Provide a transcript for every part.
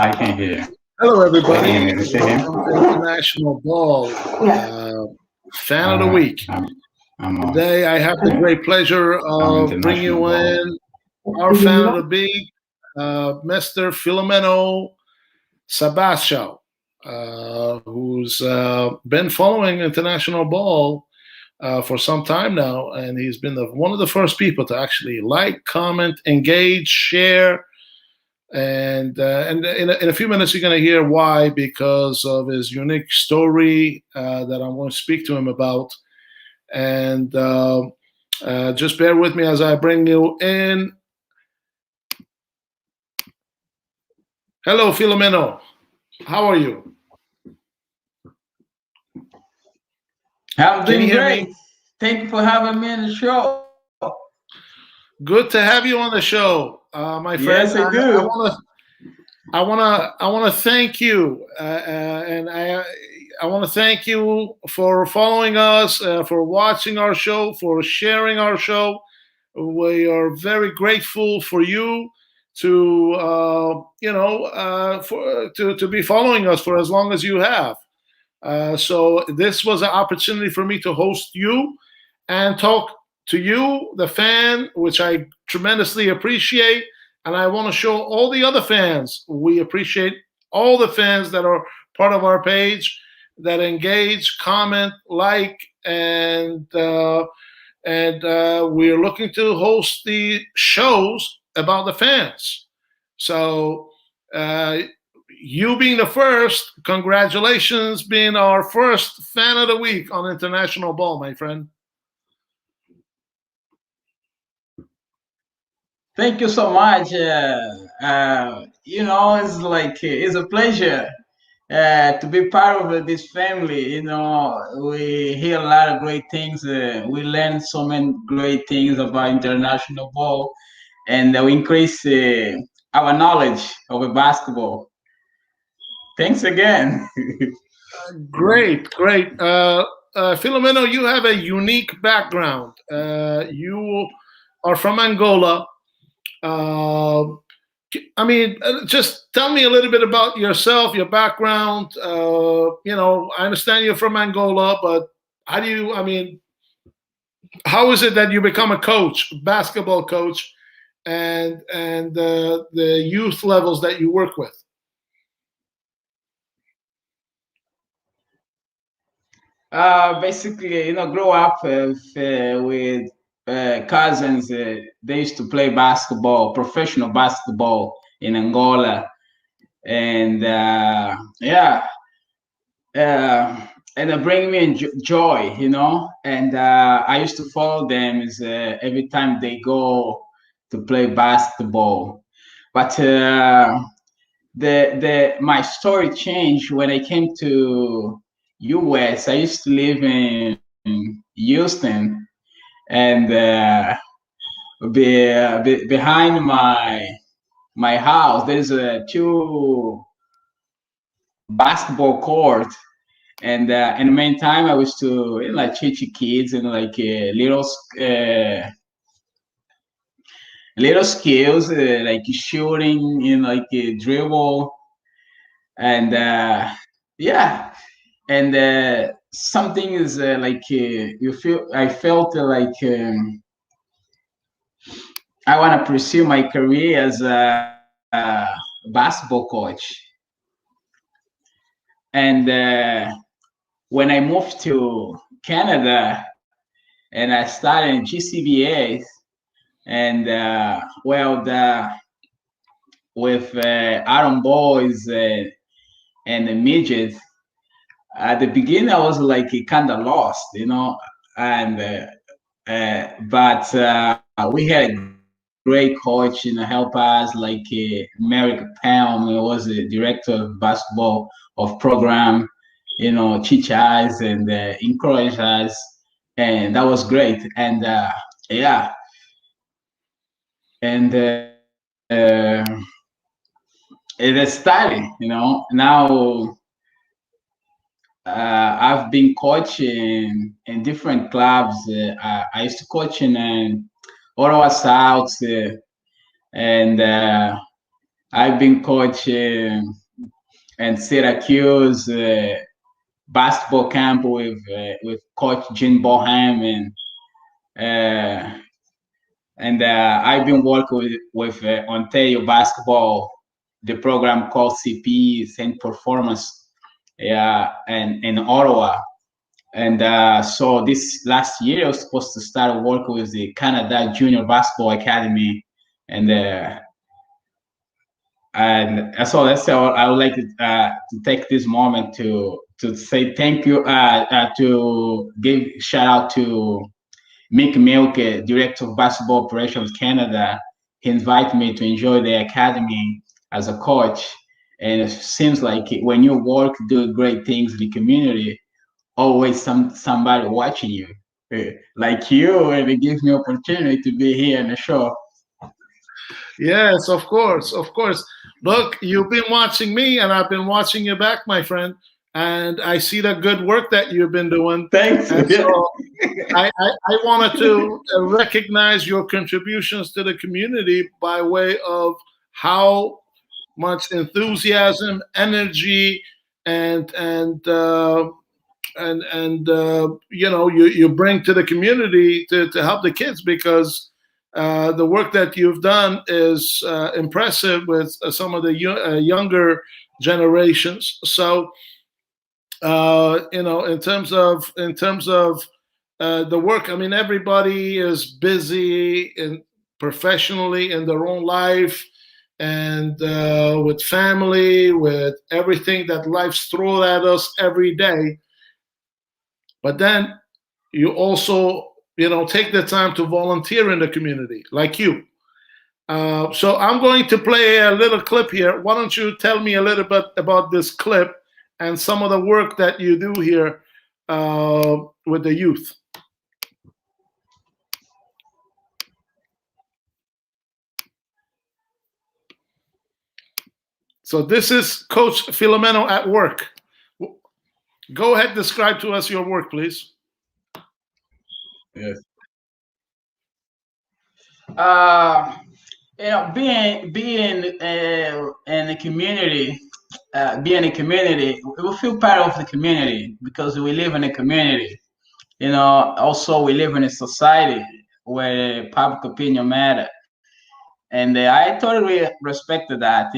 I can hear you. Hello, Can you everybody. hear me, Mr. Him? Welcome to International Ball, Fan of the Uh, Week. I'm, I'm on. Today, I have the great pleasure I'm of bringing international you ball. in our fan of the week, Mr. Filomeno Sebastiao, who's been following international ball for some time now, and he's been one of the first people to actually like, comment, engage, share, and in a few minutes you're going to hear why, because of his unique story that I'm going to speak to him about. And just bear with me as I bring you in. Hello, Filomeno. How are you? I'm Can you doing hear great. me? Thank you for having me on the show. Good to have you on the show, my friend. Yes, I do. I want to thank you, and I want to thank you for following us, for watching our show, for sharing our show. We are very grateful for you to to be following us for as long as you have. So this was an opportunity for me to host you and talk to you, the fan, which I tremendously appreciate. And I want to show all the other fans we appreciate all the fans that are part of our page, that engage, comment, like, and we're looking to host the shows about the fans. So uh, you being the first, congratulations, being our first fan of the week on International Ball, my friend. Thank you so much. It's a pleasure to be part of this family. We hear a lot of great things. We learn so many great things about international ball, and we increase our knowledge of basketball. Thanks again. Great, great. Filomeno, you have a unique background. You are from Angola. Uh, just tell me a little bit about yourself, your background. I understand you're from Angola, but how do you? How is it that you become a coach, basketball coach, and the youth levels that you work with? Basically, grow up with cousins. They used to play basketball, professional basketball in Angola, and and it bring me joy, And I used to follow them every time they go to play basketball. But the my story changed when I came to US. I used to live in Houston, and behind my house there's a two basketball court, and in the meantime I was to like teach kids and like little skills like shooting, like dribble, and yeah, and something is I felt like I want to pursue my career as a basketball coach. And when I moved to Canada and I started in GCBA, and with Iron Boys and the midgets, at the beginning I was like kind of lost, and but we had a great coach, help us, like Merrick Palm, who was the director of basketball of program, teach us and encourage us, and that was great. And yeah, and it is starting, now. I've been coaching in different clubs. I used to coach in Ottawa South, and I've been coaching in Syracuse basketball camp with Coach Jim Boham, uh, and I've been working with Ontario basketball, the program called CP Saint Performance, yeah, and in Ottawa. And so this last year, I was supposed to start working with the Canada Junior Basketball Academy, and so that's all. I would like to take this moment to say thank you, to give shout out to Mick Milk, Director of Basketball Operations Canada. He invited me to enjoy the academy as a coach, and it seems like when you work, do great things in the community, always somebody watching you, like you, and it gives me opportunity to be here in the show. Yes, of course, of course. Look, you've been watching me, and I've been watching you back, my friend. And I see the good work that you've been doing. Thanks. And so I wanted to recognize your contributions to the community by way of how much enthusiasm, energy, and you bring to the community to help the kids, because the work that you've done is impressive with some of the younger generations. So in terms of the work, I mean, everybody is busy and professionally in their own life, and with family, with everything that life's thrown at us every day. But then you also, take the time to volunteer in the community, like you. So I'm going to play a little clip here. Why don't you tell me a little bit about this clip and some of the work that you do here with the youth? So this is Coach Filomeno at work. Go ahead, describe to us your work, please. Yes. Being in the community, being a community, we feel part of the community because we live in a community. Also we live in a society where public opinion matter, and I totally respected that.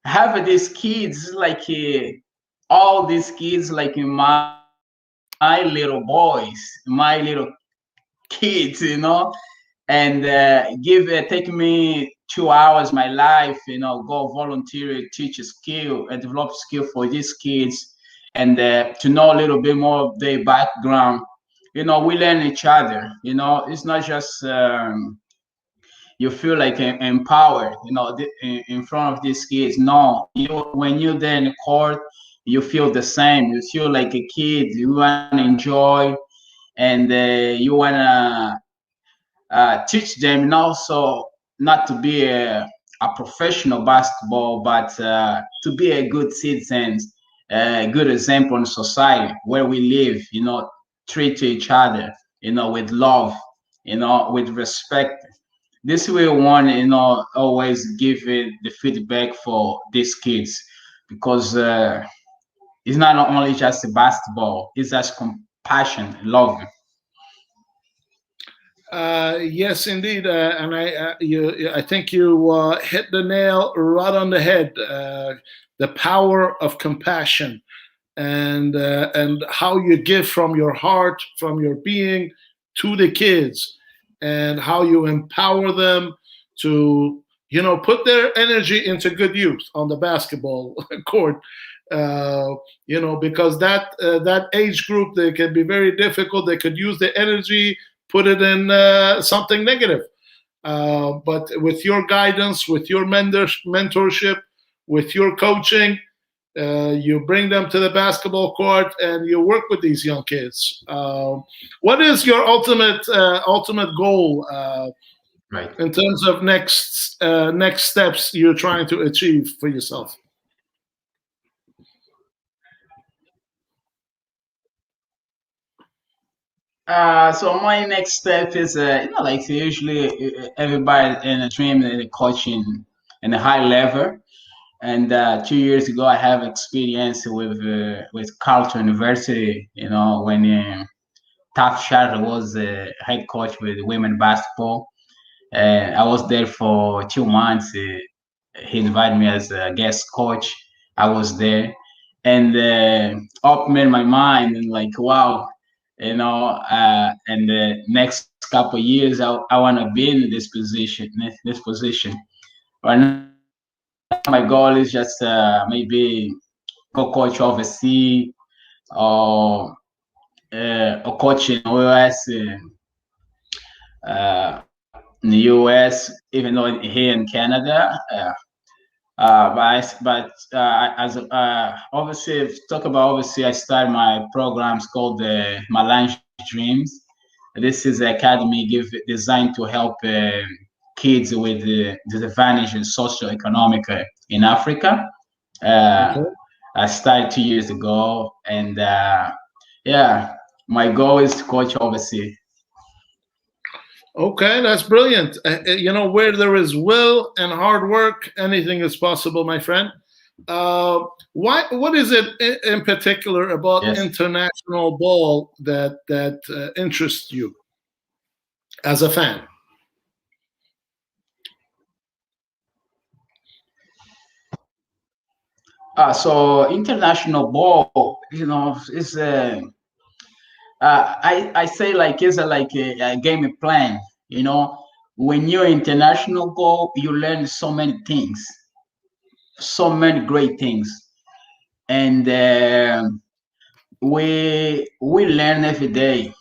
Having these kids, like all these kids, like my little boys, my little kids, and take me 2 hours my life, go volunteer, teach a skill and develop skill for these kids, and to know a little bit more of their background. We learn each other. It's not just you feel like empowered, in front of these kids. No, when you're there in the court, you feel the same. You feel like a kid. You want to enjoy, and you want to teach them, and also not to be a professional basketball, but to be a good citizen, a good example in society where we live. Treat each other, with love, with respect. This way, one, always give it the feedback for these kids, because it's not only just a basketball; it's just compassion, love. Yes, indeed, and I think you hit the nail right on the head. The power of compassion, and how you give from your heart, from your being, to the kids, and how you empower them to, put their energy into good use on the basketball court. Because that age group, they can be very difficult. They could use the energy, put it in something negative. But with your guidance, with your mentorship, with your coaching, you bring them to the basketball court and you work with these young kids. What is your ultimate goal Right. in terms of next steps you're trying to achieve for yourself? So my next step is, like usually everybody in a dream in the coaching in a high level. And 2 years ago, I have experience with Carleton University. When Taft Shatter was the head coach with women basketball. I was there for 2 months. He invited me as a guest coach. I was there, and opened my mind and like, wow, and the next couple of years, I want to be in this position. Right now, my goal is just maybe co-coach overseas or coach in US. In the US, even though here in Canada. But as obviously, if talk about obviously, I started my programs called the Melange Dreams. This is an academy designed to help kids with disadvantage and socio-economic in Africa. Okay. I started 2 years ago, and yeah, my goal is to coach overseas. Okay, that's brilliant. Where there is will and hard work, anything is possible, my friend. What is it in particular about Yes. international ball that interests you as a fan? So international ball, is I say like it's like a game plan. When you're international goal, you learn so many things, so many great things, and we learn every day,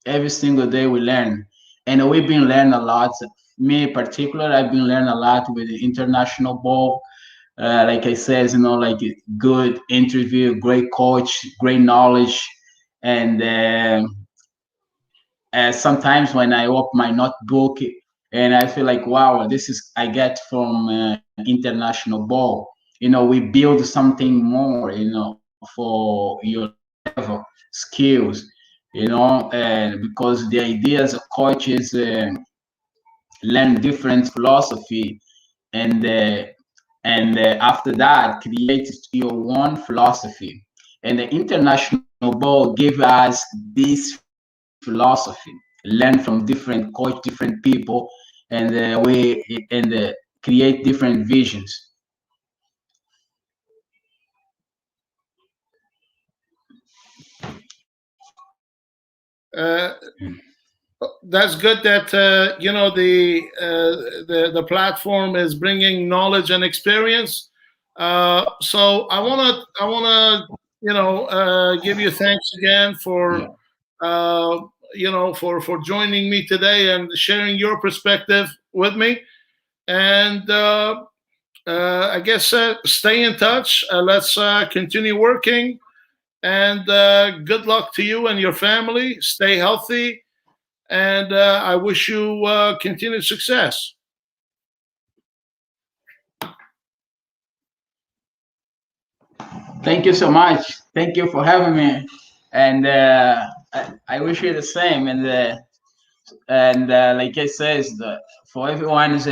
every single day we learn, and we've been learning a lot. Me in particular, I've been learning a lot with the international ball. Like I said, like good interview, great coach, great knowledge, and sometimes when I open my notebook and I feel like, wow, this is I get from international ball. We build something more, for your level skills, and because the ideas of coaches learn different philosophy, and after that create your own philosophy, and the international ball give us this philosophy, learn from different coach, different people, and we and create different visions. Uh, that's good that the platform is bringing knowledge and experience. So I wanna give you thanks again for for joining me today and sharing your perspective with me. And I guess stay in touch. Let's continue working. And good luck to you and your family. Stay healthy. And I wish you continued success. Thank you so much. Thank you for having me, and I wish you the same. And like I says, for everyone who's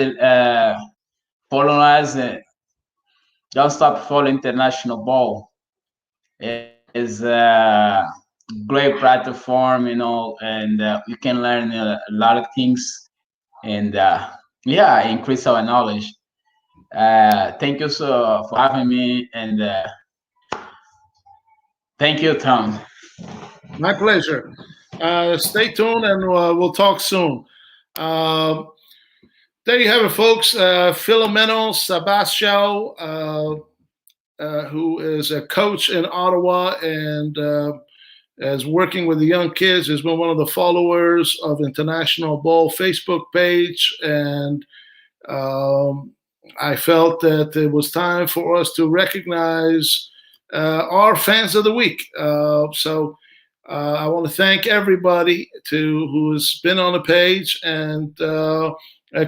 following us, don't stop following international ball. Is a great platform, and you can learn a lot of things, and yeah, increase our knowledge. Thank you so for having me, and thank you, Tom. My pleasure. Stay tuned and we'll talk soon. Uh, there you have it, folks. Filomeno Sebastiao, who is a coach in Ottawa and is working with the young kids, has been one of the followers of International Ball Facebook page. And I felt that it was time for us to recognize our fans of the week. So I want to thank everybody who's been on the page and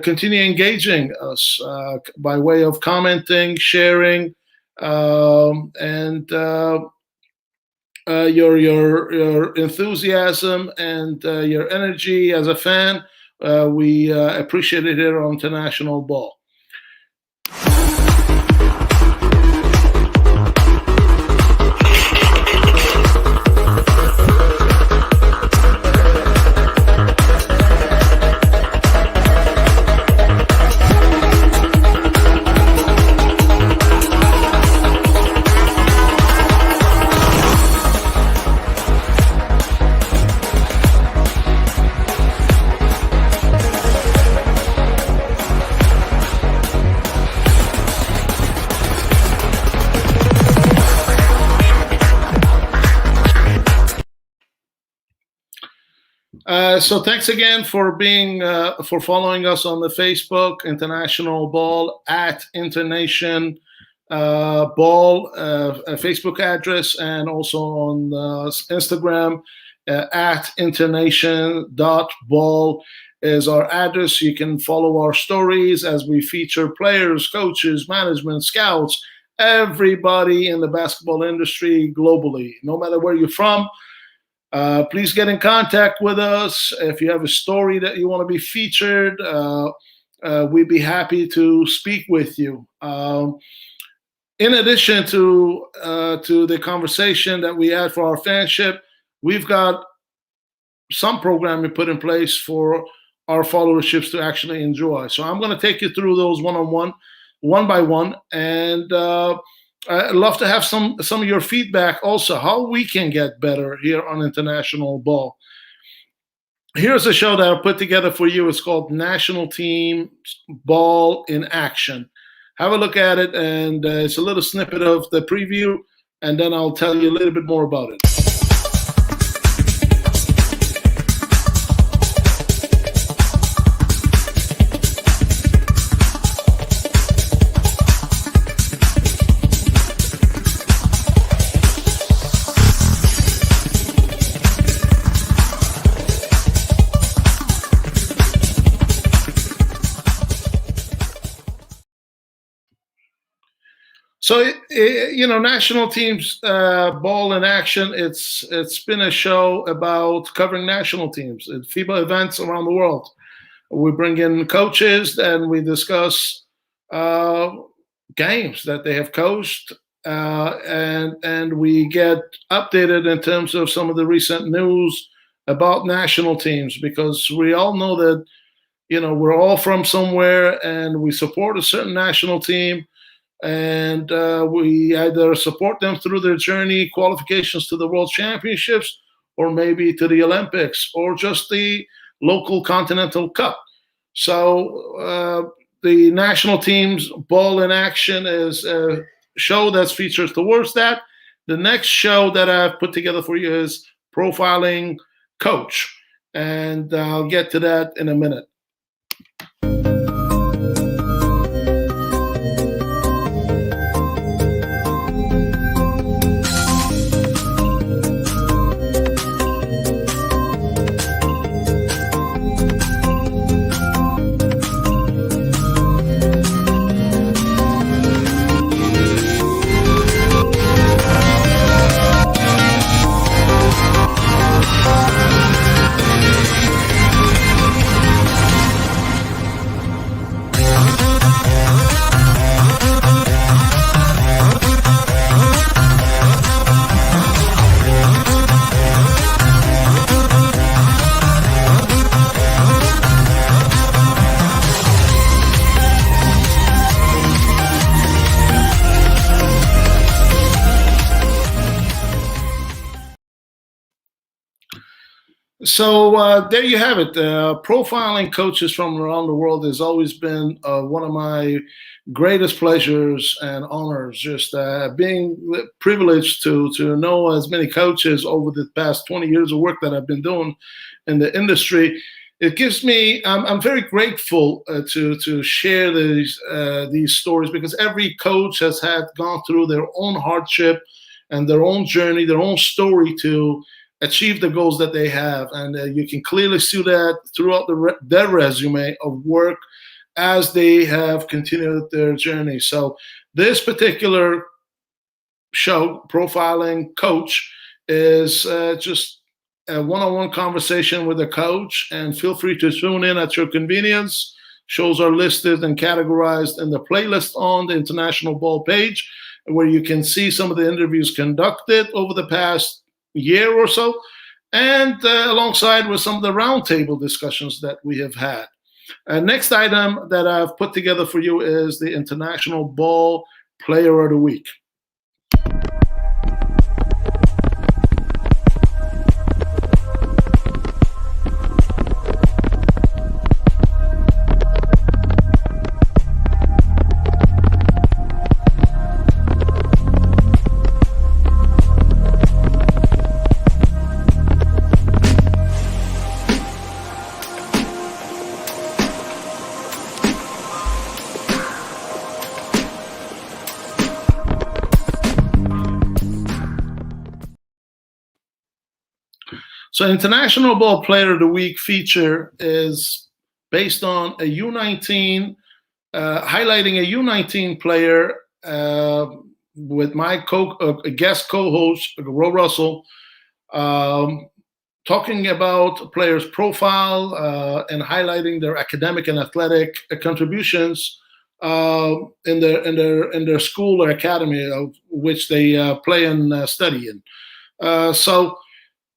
continue engaging us by way of commenting, sharing, and your enthusiasm and your energy as a fan. We appreciate it here on International Ball. So thanks again for being for following us on the Facebook International Ball at Internation Ball Facebook address, and also on Instagram at internation.ball is our address. You can follow our stories as we feature players, coaches, management, scouts, everybody in the basketball industry globally, no matter where you're from. Please get in contact with us. If you have a story that you want to be featured, we'd be happy to speak with you. In addition to the conversation that we had for our fanship, we've got some programming put in place for our followerships to actually enjoy. So I'm going to take you through those one-on-one, one by one, and I'd love to have some of your feedback also, how we can get better here on International Ball. Here's a show that I put together for you. It's called National Team Ball in Action. Have a look at it, and it's a little snippet of the preview, and then I'll tell you a little bit more about it. So, national teams ball in action. It's been a show about covering national teams at FIBA events around the world. We bring in coaches and we discuss games that they have coached, and we get updated in terms of some of the recent news about national teams, because we all know that we're all from somewhere and we support a certain national team. And we either support them through their journey, qualifications to the World Championships, or maybe to the Olympics, or just the local Continental Cup. So the national team's Ball in Action is a show that's featured towards that. The next show that I've put together for you is Profiling Coach, and I'll get to that in a minute. So there you have it. Profiling coaches from around the world has always been one of my greatest pleasures and honors. Just being privileged to know as many coaches over the past 20 years of work that I've been doing in the industry. It gives me. I'm very grateful to share these stories, because every coach has gone through their own hardship and their own journey, their own story to achieve the goals that they have, and you can clearly see that throughout their resume of work as they have continued their journey. So this particular show, Profiling Coach, is just a one-on-one conversation with a coach, and feel free to tune in at your convenience. Shows are listed and categorized in the playlist on the International Ball page, where you can see some of the interviews conducted over the past year or so, and alongside with some of the roundtable discussions that we have had. Next item that I've put together for you is the International Ball Player of the Week. So International Ball Player of the Week feature is based on a U19, highlighting a U19 player with my guest co-host, Ro Russell, talking about players' profile and highlighting their academic and athletic contributions in their school or academy of which they play and study in. So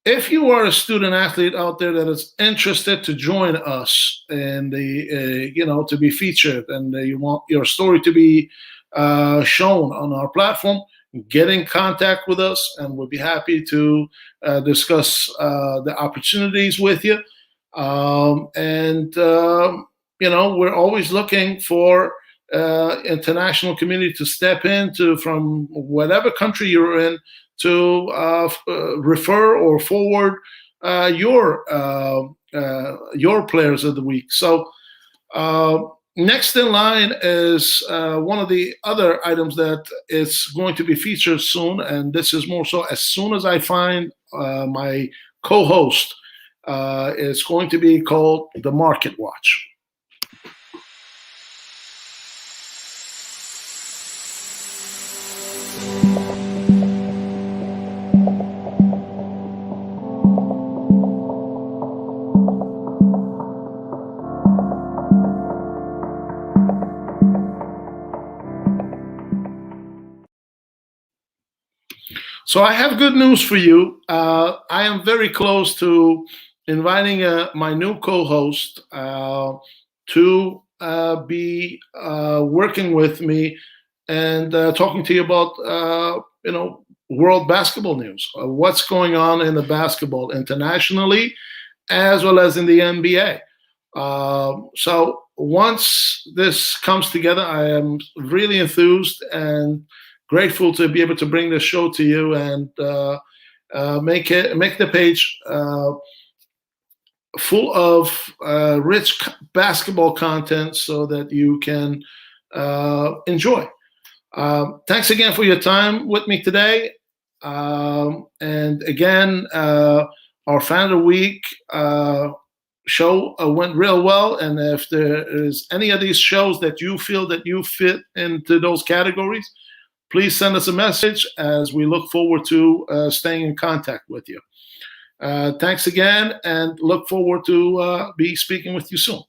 if you are a student athlete out there that is interested to join us and to be featured, and you want your story to be shown on our platform, get in contact with us, and we'll be happy to discuss the opportunities with you. We're always looking for international community to step into from whatever country you're in to refer or forward your players of the week. So next in line is one of the other items that is going to be featured soon, and this is more so as soon as I find my co-host. It's going to be called the Market Watch. So I have good news for you. I am very close to inviting my new co-host to be working with me and talking to you about world basketball news, what's going on in the basketball internationally, as well as in the NBA. So once this comes together, I am really enthused and grateful to be able to bring this show to you and make the page full of rich basketball content so that you can enjoy. Thanks again for your time with me today. And again, our Fan of the Week show went real well. And if there is any of these shows that you feel that you fit into those categories, please send us a message as we look forward to staying in contact with you. Thanks again, and look forward to be speaking with you soon.